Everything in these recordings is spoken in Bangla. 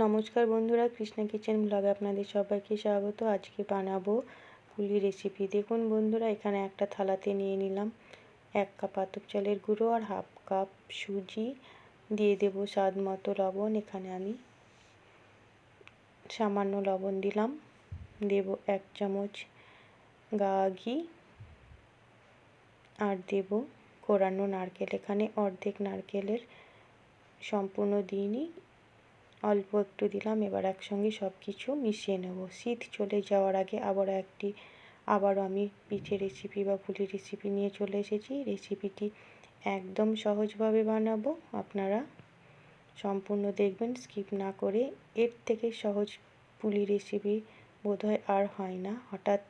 নমস্কার বন্ধুরা, কৃষ্ণা কিচেন ব্লগে আপনাদের সবাইকে স্বাগত। আজকে বানাবো পুলি রেসিপি। দেখুন বন্ধুরা, এখানে একটা থালাতে নিয়ে নিলাম 1 কাপ আতপ চালের গুঁড়ো আর হাফ কাপ সুজি, দিয়ে দেব স্বাদ মতো লবণ। এখানে আমি সামান্য লবণ দিলাম, দেব 1 চামচ গাওয়া ঘি আর দেব কোরানো নারকেল। এখানে অর্ধেক নারকেলের সম্পূর্ণ দিইনি, অল্প একটু দিলাম। এবার একসঙ্গে সব কিছু মিশিয়ে নেব। শীত চলে যাওয়ার আগে আবারও আমি পিঠে রেসিপি বা পুলি রেসিপি নিয়ে চলে এসেছি। রেসিপিটি একদম সহজভাবে বানাবো, আপনারা সম্পূর্ণ দেখবেন স্কিপ না করে। এর থেকে সহজ পুলি রেসিপি বোধহয় আর হয় না। হঠাৎ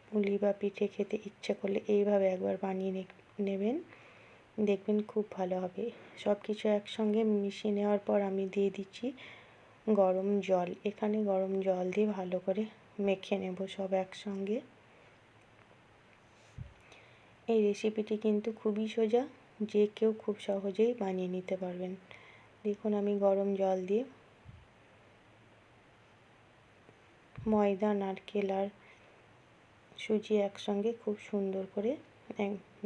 পুলি বা পিঠে খেতে ইচ্ছে করলে এইভাবে একবার বানিয়ে নেবেন, দেখবেন খুব ভালো হবে। সব কিছু একসঙ্গে মিশিয়ে নেওয়ার পর আমি দিয়ে দিচ্ছি গরম জল। এখানে গরম জল দিয়ে ভালো করে মেখে নেব সব একসঙ্গে। এই রেসিপিটি কিন্তু খুবই সোজা, যে কেউ খুব সহজেই বানিয়ে নিতে পারবেন। দেখুন, আমি গরম জল দিয়ে ময়দা, নারকেল আর সুজি একসঙ্গে খুব সুন্দর করে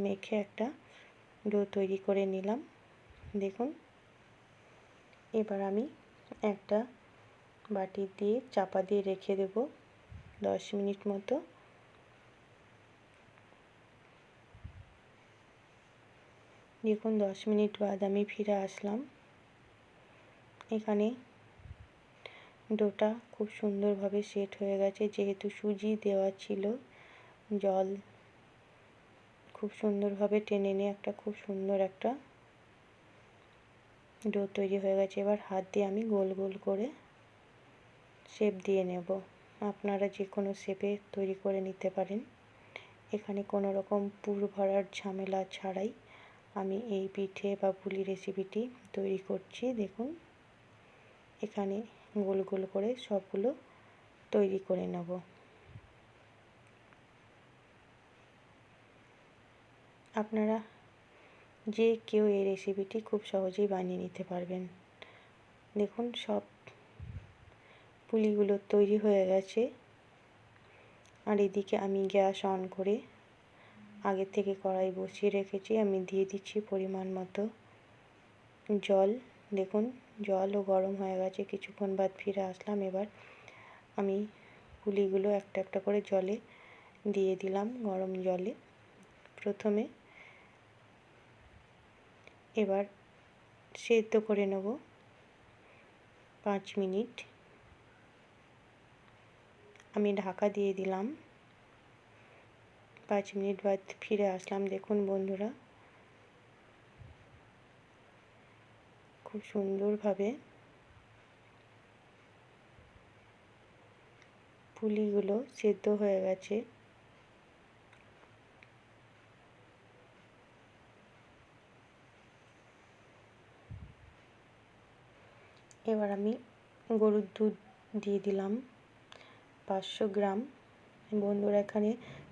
মেখে একটা ডো তৈরি করে নিলাম। দেখুন, এবার আমি একটা বাটি দিয়ে চাপা দিয়ে রেখে দেব 10 মিনিট মতো। দেখুন, 10 মিনিট বাদ আমি ফিরে আসলাম। এখানে ডোটা খুব সুন্দরভাবে সেট হয়ে গেছে, যেহেতু সুজি দেওয়া ছিল। জল খুব সুন্দরভাবে টেনে নিয়ে একটা খুব সুন্দর একটা ডো তৈরি হয়ে গেছে। এবার হাত দিয়ে আমি গোল গোল করে শেপ দিয়ে নেব। আপনারা যে কোনো শেপে তৈরি করে নিতে পারেন। এখানে কোনো রকম পুর ভরার ঝামেলা ছাড়াই আমি এই পিঠে বা পুলি রেসিপিটি তৈরি করছি। দেখুন, এখানে গোল গোল করে সবগুলো তৈরি করে নেব। আপনারা যে কেউ এই রেসিপিটি খুব সহজেই বানিয়ে নিতে পারবেন। দেখুন, সব পুলিগুলো তৈরি হয়ে গেছে। আর এদিকে আমি গ্যাস অন করে আগে থেকে কড়াই বসিয়ে রেখেছি। আমি দিয়ে দিচ্ছি পরিমাণ মতো জল। দেখুন, জলও গরম হয়ে গেছে। কিছুক্ষণ বাদ ফিরে আসলাম। এবার আমি পুলিগুলো একটা একটা করে জলে দিয়ে দিলাম, গরম জলে প্রথমে। এবার সেদ্ধ করে নেব 5 মিনিট। আমি ঢাকা দিয়ে দিলাম। 5 মিনিট বাদ ফিরে আসলাম। দেখুন বন্ধুরা, খুব সুন্দরভাবে পুলিগুলো সেদ্ধ হয়ে গেছে। এবার আমি গরুর দুধ দিয়ে দিলাম 500 গ্রাম। বন্ধুরা, এখানে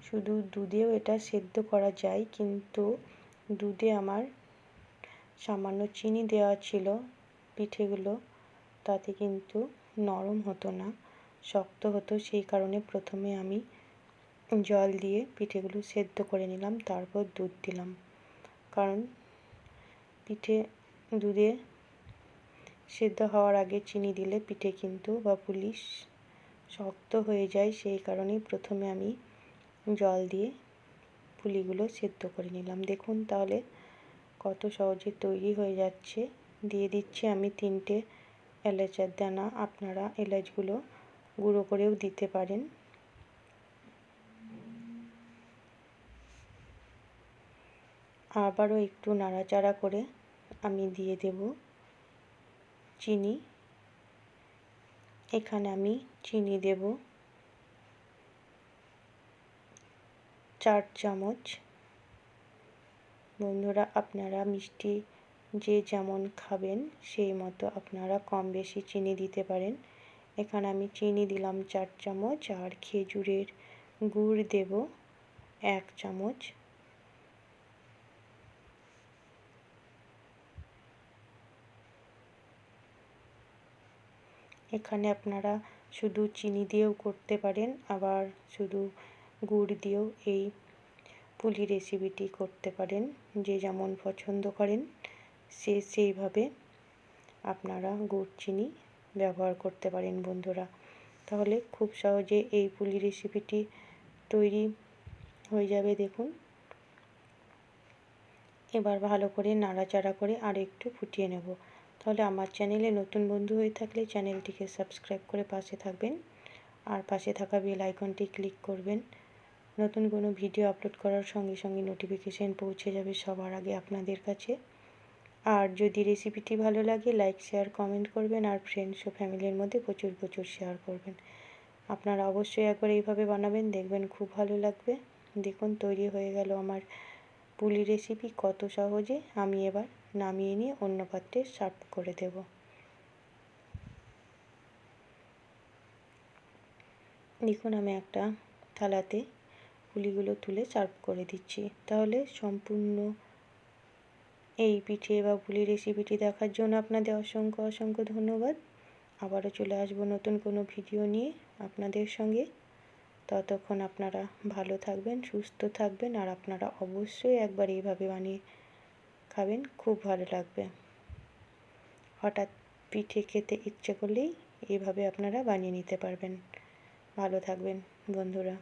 শুধু দুধেও এটা সেদ্ধ করা যায়, কিন্তু দুধে আমার সামান্য চিনি দেওয়া ছিল পিঠেগুলো, তাতে কিন্তু নরম হতো না, শক্ত হতো। সেই কারণে প্রথমে আমি জল দিয়ে পিঠেগুলো সেদ্ধ করে নিলাম, তারপর দুধ দিলাম। কারণ পিঠে দুধে সেদ্ধ হওয়ার আগে চিনি দিলে পিঠে কিন্তু বা পুলি শক্ত হয়ে যায়। সেই কারণেই প্রথমে আমি জল দিয়ে পুলিগুলো সেদ্ধ করে নিলাম। দেখুন তাহলে কত সহজে তৈরি হয়ে যাচ্ছে। দিয়ে দিচ্ছি আমি 3টে এলাচের দানা। আপনারা এলাচগুলো গুঁড়ো করেও দিতে পারেন। আবারও একটু নাড়াচাড়া করে আমি দিয়ে দেব চিনি। এখানে আমি চিনি দেব 4 চামচ। বন্ধুরা, আপনারা মিষ্টি যে যেমন খাবেন সেই মতো আপনারা কম বেশি চিনি দিতে পারেন। এখানে আমি চিনি দিলাম 4 চামচ আর খেজুরের গুড় দেব 1 চামচ। এখানে আপনারা শুধু চিনি দিয়েও করতে পারেন, আবার শুধু গুড় দিয়েও এই পুলি রেসিপিটি করতে পারেন। যে যেমন পছন্দ করেন সেইভাবে আপনারা গুড় চিনি ব্যবহার করতে পারেন বন্ধুরা। তাহলে খুব সহজে এই পুলি রেসিপিটি তৈরি হয়ে যাবে। দেখুন, এবার ভালো করে নাড়াচাড়া করে আর একটু ফুটিয়ে নেব। তাহলে আমার চ্যানেলে নতুন বন্ধু হয়ে থাকলে চ্যানেলটিকে সাবস্ক্রাইব করে পাশে থাকবেন, আর পাশে থাকা বেল আইকনটি ক্লিক করবেন। নতুন কোনো ভিডিও আপলোড করার সঙ্গে সঙ্গে নোটিফিকেশান পৌঁছে যাবে সবার আগে আপনাদের কাছে। আর যদি রেসিপিটি ভালো লাগে লাইক শেয়ার কমেন্ট করবেন, আর ফ্রেন্ডস ও ফ্যামিলির মধ্যে প্রচুর শেয়ার করবেন। আপনারা অবশ্যই একবার এইভাবে বানাবেন, দেখবেন খুব ভালো লাগবে। দেখুন তৈরি হয়ে গেল আমার পুলি রেসিপি কত সহজে। আমি এবার নামিয়ে নিয়ে অন্য পাত্রে সার্ভ করে দেব। দেখুন আমি একটা থালাতে পুলিগুলো তুলে সার্ভ করে দিচ্ছি। তাহলে সম্পূর্ণ এই পিঠে বা পুলি রেসিপিটি দেখার জন্য আপনাদের অসংখ্য ধন্যবাদ। আবারও চলে আসবো নতুন কোনো ভিডিও নিয়ে আপনাদের সঙ্গে। ততক্ষণ আপনারা ভালো থাকবেন, সুস্থ থাকবেন, আর আপনারা অবশ্যই একবার এইভাবে বানিয়ে খাবেন, খুব ভালো লাগবে। হঠাৎ পিঠে খেতে ইচ্ছে করলেই এইভাবে আপনারা বানিয়ে নিতে পারবেন। ভালো থাকবেন বন্ধুরা।